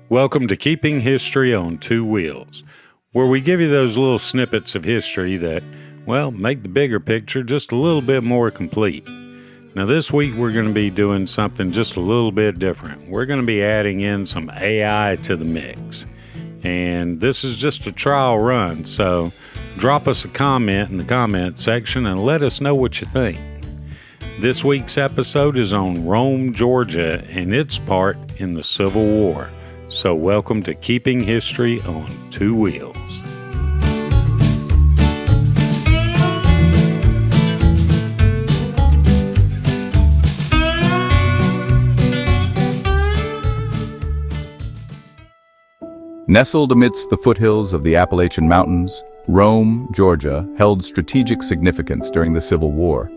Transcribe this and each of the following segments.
Welcome to Keeping History on Two Wheels, where we give you those little snippets of history that, well, make the bigger picture just a little bit more complete. Now this week we're going to be doing something just a little bit different. We're going to be adding in some AI to the mix. And this is just a trial run, so drop us a comment in the comment section and let us know what you think. This week's episode is on Rome, Georgia, and its part in the Civil War. So welcome to Keeping History on Two Wheels. Nestled amidst the foothills of the Appalachian Mountains, Rome, Georgia, held strategic significance during the Civil War.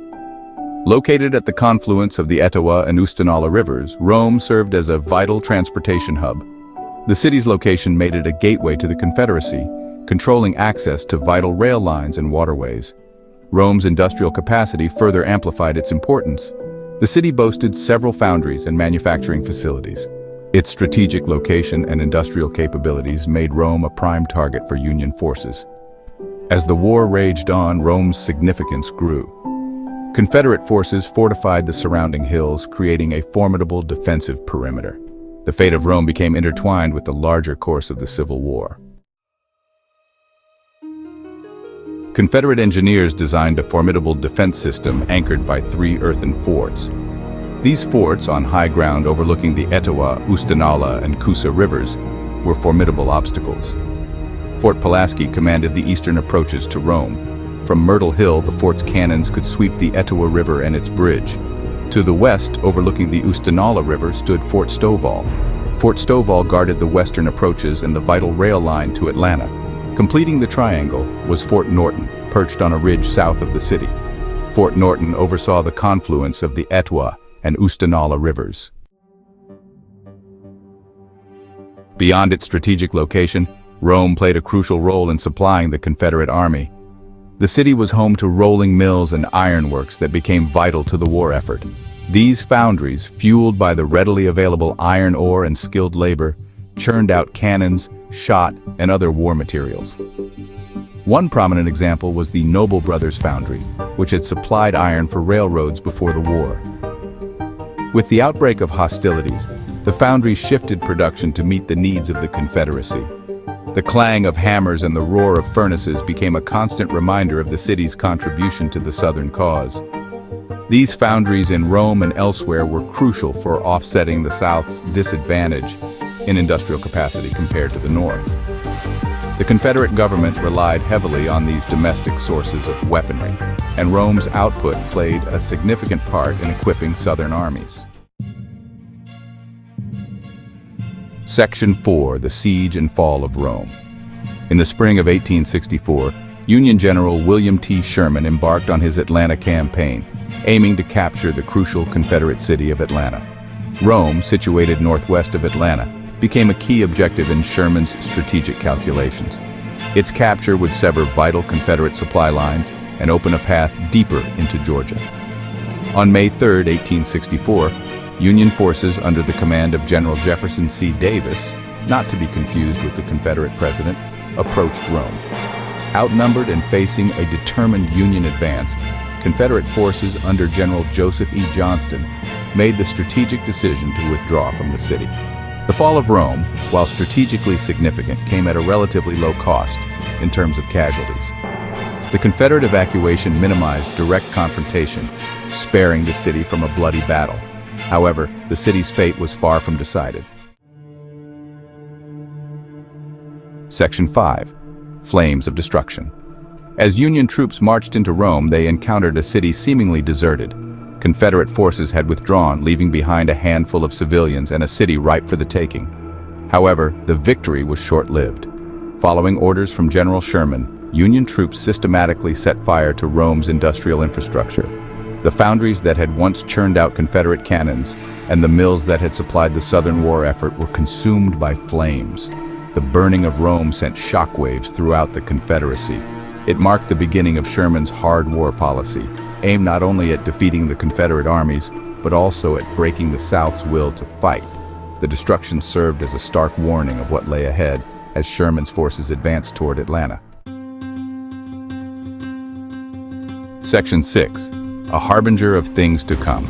Located at the confluence of the Etowah and Oostenaula rivers, Rome served as a vital transportation hub. The city's location made it a gateway to the Confederacy, controlling access to vital rail lines and waterways. Rome's industrial capacity further amplified its importance. The city boasted several foundries and manufacturing facilities. Its strategic location and industrial capabilities made Rome a prime target for Union forces. As the war raged on, Rome's significance grew. Confederate forces fortified the surrounding hills, creating a formidable defensive perimeter. The fate of Rome became intertwined with the larger course of the Civil War. Confederate engineers designed a formidable defense system anchored by 3 earthen forts. These forts, on high ground overlooking the Etowah, Oostenaula, and Coosa rivers, were formidable obstacles. Fort Pulaski commanded the eastern approaches to Rome. From Myrtle Hill, the fort's cannons could sweep the Etowah River and its bridge. To the west, overlooking the Oostenaula River, stood Fort Stovall. Fort Stovall guarded the western approaches and the vital rail line to Atlanta. Completing the triangle was Fort Norton, perched on a ridge south of the city. Fort Norton oversaw the confluence of the Etowah and Oostenaula rivers. Beyond its strategic location, Rome played a crucial role in supplying the Confederate Army. The city was home to rolling mills and ironworks that became vital to the war effort. These foundries, fueled by the readily available iron ore and skilled labor, churned out cannons, shot, and other war materials. One prominent example was the Noble Brothers Foundry, which had supplied iron for railroads before the war. With the outbreak of hostilities, the foundry shifted production to meet the needs of the Confederacy. The clang of hammers and the roar of furnaces became a constant reminder of the city's contribution to the Southern cause. These foundries in Rome and elsewhere were crucial for offsetting the South's disadvantage in industrial capacity compared to the North. The Confederate government relied heavily on these domestic sources of weaponry, and Rome's output played a significant part in equipping Southern armies. Section 4, the Siege and Fall of Rome. In the spring of 1864, Union General William T. Sherman embarked on his Atlanta campaign, aiming to capture the crucial Confederate city of Atlanta. Rome, situated northwest of Atlanta, became a key objective in Sherman's strategic calculations. Its capture would sever vital Confederate supply lines and open a path deeper into Georgia. On May 3, 1864, Union forces under the command of General Jefferson C. Davis, not to be confused with the Confederate president, approached Rome. Outnumbered and facing a determined Union advance, Confederate forces under General Joseph E. Johnston made the strategic decision to withdraw from the city. The fall of Rome, while strategically significant, came at a relatively low cost in terms of casualties. The Confederate evacuation minimized direct confrontation, sparing the city from a bloody battle. However, the city's fate was far from decided. Section 5. Flames of Destruction. As Union troops marched into Rome, they encountered a city seemingly deserted. Confederate forces had withdrawn, leaving behind a handful of civilians and a city ripe for the taking. However, the victory was short-lived. Following orders from General Sherman, Union troops systematically set fire to Rome's industrial infrastructure. The foundries that had once churned out Confederate cannons and the mills that had supplied the Southern war effort were consumed by flames. The burning of Rome sent shockwaves throughout the Confederacy. It marked the beginning of Sherman's hard war policy, aimed not only at defeating the Confederate armies, but also at breaking the South's will to fight. The destruction served as a stark warning of what lay ahead as Sherman's forces advanced toward Atlanta. Section 6. A harbinger of things to come.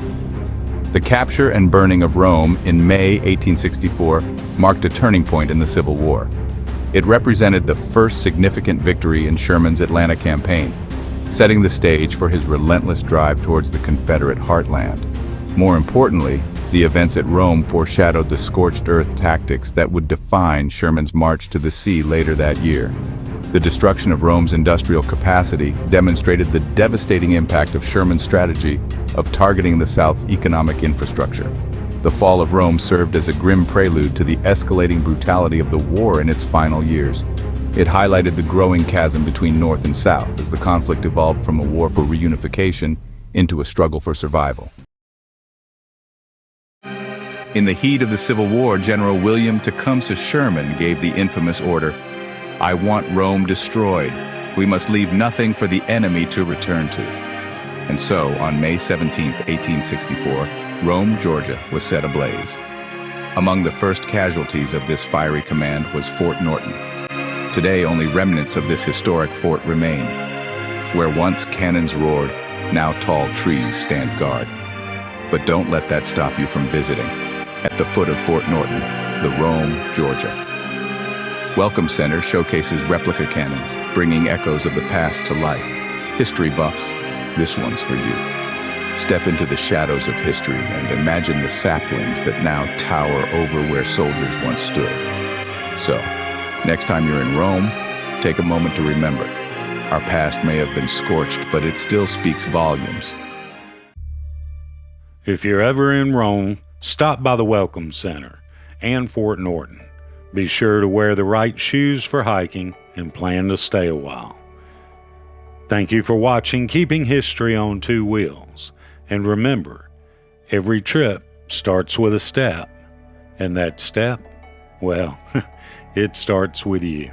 The capture and burning of Rome in May 1864 marked a turning point in the Civil War. It represented the first significant victory in Sherman's Atlanta campaign, setting the stage for his relentless drive towards the Confederate heartland. More importantly, the events at Rome foreshadowed the scorched earth tactics that would define Sherman's march to the sea later that year. The destruction of Rome's industrial capacity demonstrated the devastating impact of Sherman's strategy of targeting the South's economic infrastructure. The fall of Rome served as a grim prelude to the escalating brutality of the war in its final years. It highlighted the growing chasm between North and South as the conflict evolved from a war for reunification into a struggle for survival. In the heat of the Civil War, General William Tecumseh Sherman gave the infamous order, "I want Rome destroyed. We must leave nothing for the enemy to return to." And so, on May 17, 1864, Rome, Georgia, was set ablaze. Among the first casualties of this fiery command was Fort Norton. Today, only remnants of this historic fort remain. Where once cannons roared, now tall trees stand guard. But don't let that stop you from visiting. At the foot of Fort Norton, the Rome, Georgia. Welcome Center showcases replica cannons, bringing echoes of the past to life. History buffs, this one's for you. Step into the shadows of history and imagine the saplings that now tower over where soldiers once stood. So, next time you're in Rome, take a moment to remember. Our past may have been scorched, but it still speaks volumes. If you're ever in Rome, stop by the Welcome Center and Fort Norton. Be sure to wear the right shoes for hiking and plan to stay a while. Thank you for watching Keeping History on Two Wheels. And remember, every trip starts with a step. And that step, well, it starts with you.